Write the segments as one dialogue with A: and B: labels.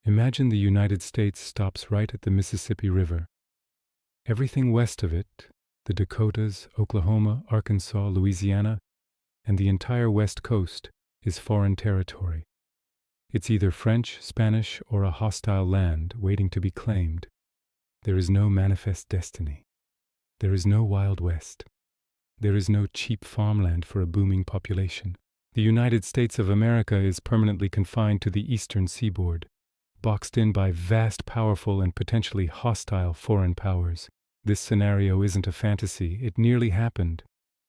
A: Imagine the United States stops right at the Mississippi River. Everything west of it, the Dakotas, Oklahoma, Arkansas, Louisiana, and the entire West Coast, is foreign territory. It's either French, Spanish, or a hostile land waiting to be claimed. There is no manifest destiny. There is no Wild West. There is no cheap farmland for a booming population. The United States of America is permanently confined to the eastern seaboard, boxed in by vast, powerful, and potentially hostile foreign powers. This scenario isn't a fantasy, it nearly happened.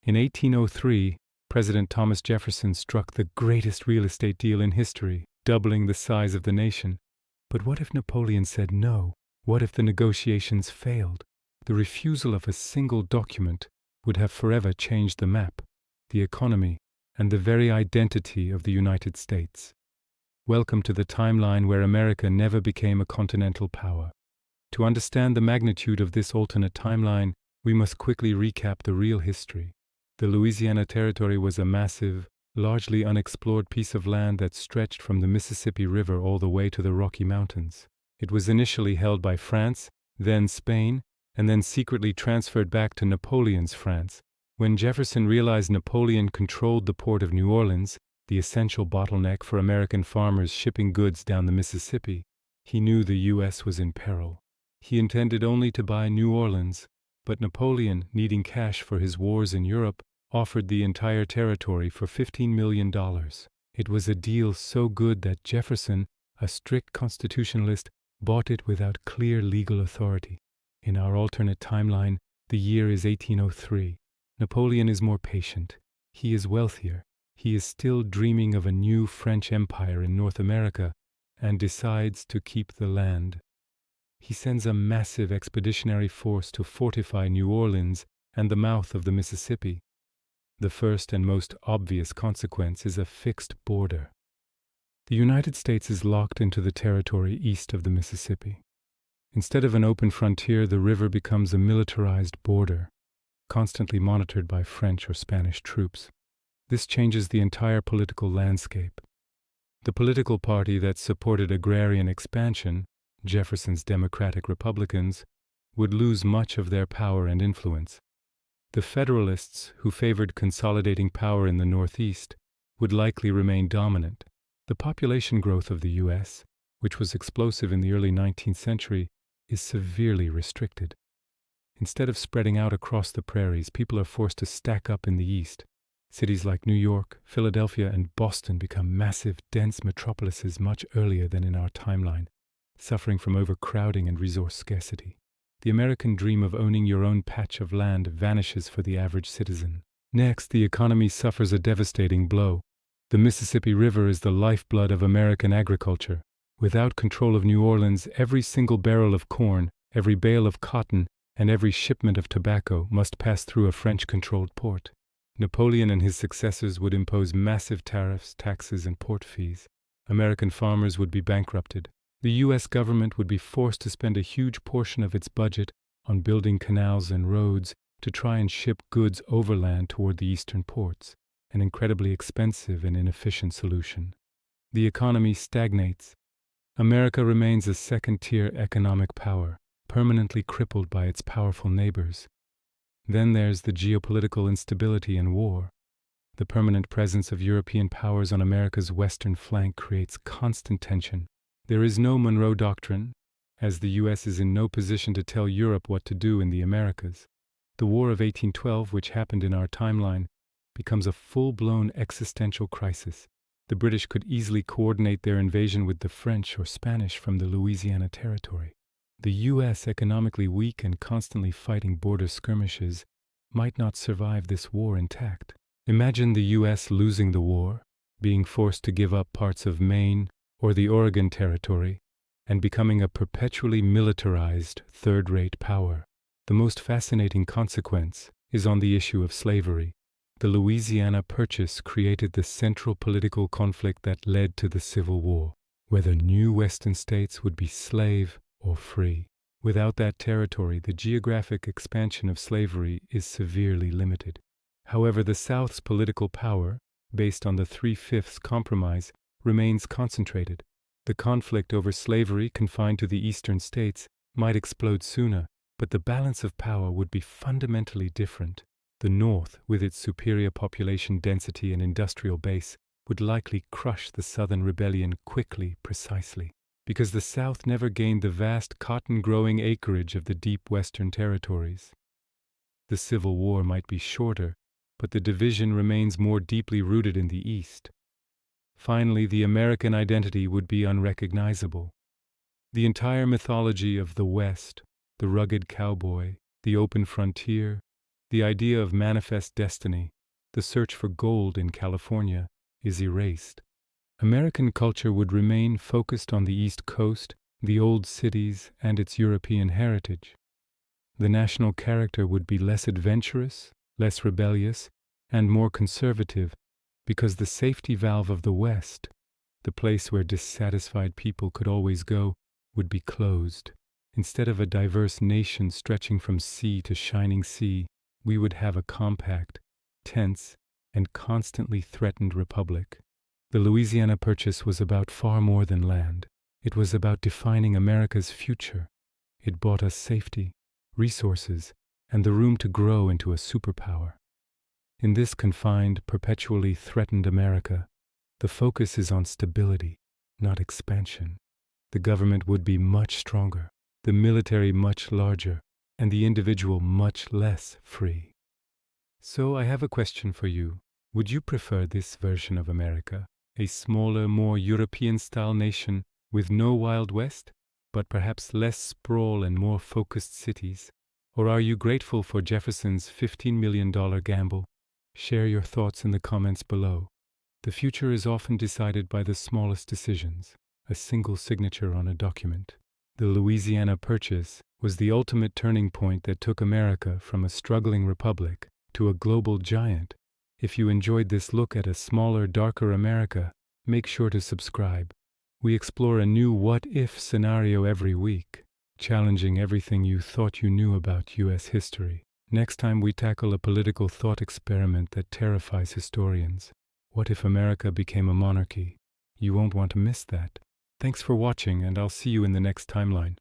A: In 1803, President Thomas Jefferson struck the greatest real estate deal in history, doubling the size of the nation. But what if Napoleon said no? What if the negotiations failed? The refusal of a single document would have forever changed the map, the economy, and the very identity of the United States. Welcome to the timeline where America never became a continental power. To understand the magnitude of this alternate timeline, we must quickly recap the real history. The Louisiana Territory was a massive, largely unexplored piece of land that stretched from the Mississippi River all the way to the Rocky Mountains. It was initially held by France, then Spain, and then secretly transferred back to Napoleon's France. When Jefferson realized Napoleon controlled the port of New Orleans, the essential bottleneck for American farmers shipping goods down the Mississippi, he knew the U.S. was in peril. He intended only to buy New Orleans, but Napoleon, needing cash for his wars in Europe, offered the entire territory for $15 million. It was a deal so good that Jefferson, a strict constitutionalist, bought it without clear legal authority. In our alternate timeline, the year is 1803. Napoleon is more patient. He is wealthier. He is still dreaming of a new French empire in North America and decides to keep the land. He sends a massive expeditionary force to fortify New Orleans and the mouth of the Mississippi. The first and most obvious consequence is a fixed border. The United States is locked into the territory east of the Mississippi. Instead of an open frontier, the river becomes a militarized border, constantly monitored by French or Spanish troops. This changes the entire political landscape. The political party that supported agrarian expansion, Jefferson's Democratic Republicans, would lose much of their power and influence. The Federalists, who favored consolidating power in the Northeast, would likely remain dominant. The population growth of the U.S., which was explosive in the early 19th century, is severely restricted. Instead of spreading out across the prairies, people are forced to stack up in the east. Cities like New York, Philadelphia, and Boston become massive, dense metropolises much earlier than in our timeline, suffering from overcrowding and resource scarcity. The American dream of owning your own patch of land vanishes for the average citizen. Next, the economy suffers a devastating blow. The Mississippi River is the lifeblood of American agriculture. Without control of New Orleans, every single barrel of corn, every bale of cotton, and every shipment of tobacco must pass through a French-controlled port. Napoleon and his successors would impose massive tariffs, taxes, and port fees. American farmers would be bankrupted. The U.S. government would be forced to spend a huge portion of its budget on building canals and roads to try and ship goods overland toward the eastern ports, an incredibly expensive and inefficient solution. The economy stagnates. America remains a second-tier economic power, permanently crippled by its powerful neighbors. Then there's the geopolitical instability and war. The permanent presence of European powers on America's western flank creates constant tension. There is no Monroe Doctrine, as the U.S. is in no position to tell Europe what to do in the Americas. The War of 1812, which happened in our timeline, becomes a full-blown existential crisis. The British could easily coordinate their invasion with the French or Spanish from the Louisiana Territory. The U.S., economically weak and constantly fighting border skirmishes, might not survive this war intact. Imagine the U.S. losing the war, being forced to give up parts of Maine or the Oregon Territory, and becoming a perpetually militarized, third-rate power. The most fascinating consequence is on the issue of slavery. The Louisiana Purchase created the central political conflict that led to the Civil War, whether new Western states would be slave or free. Without that territory, the geographic expansion of slavery is severely limited. However, the South's political power, based on the 3/5 compromise, remains concentrated. The conflict over slavery confined to the eastern states might explode sooner, but the balance of power would be fundamentally different. The North, with its superior population density and industrial base, would likely crush the Southern rebellion quickly, precisely, because the South never gained the vast cotton-growing acreage of the deep Western territories. The Civil War might be shorter, but the division remains more deeply rooted in the East. Finally, the American identity would be unrecognizable. The entire mythology of the West, the rugged cowboy, the open frontier, the idea of manifest destiny, the search for gold in California, is erased. American culture would remain focused on the East Coast, the old cities, and its European heritage. The national character would be less adventurous, less rebellious, and more conservative, because the safety valve of the West, the place where dissatisfied people could always go, would be closed. Instead of a diverse nation stretching from sea to shining sea, we would have a compact, tense, and constantly threatened republic. The Louisiana Purchase was about far more than land. It was about defining America's future. It bought us safety, resources, and the room to grow into a superpower. In this confined, perpetually threatened America, the focus is on stability, not expansion. The government would be much stronger, the military much larger, and the individual much less free. So I have a question for you. Would you prefer this version of America, a smaller, more European-style nation with no Wild West, but perhaps less sprawl and more focused cities? Or are you grateful for Jefferson's $15 million gamble? Share your thoughts in the comments below. The future is often decided by the smallest decisions, a single signature on a document. The Louisiana Purchase was the ultimate turning point that took America from a struggling republic to a global giant. If you enjoyed this look at a smaller, darker America, make sure to subscribe. We explore a new what-if scenario every week, challenging everything you thought you knew about U.S. history. Next time we tackle a political thought experiment that terrifies historians. What if America became a monarchy? You won't want to miss that. Thanks for watching, and I'll see you in the next timeline.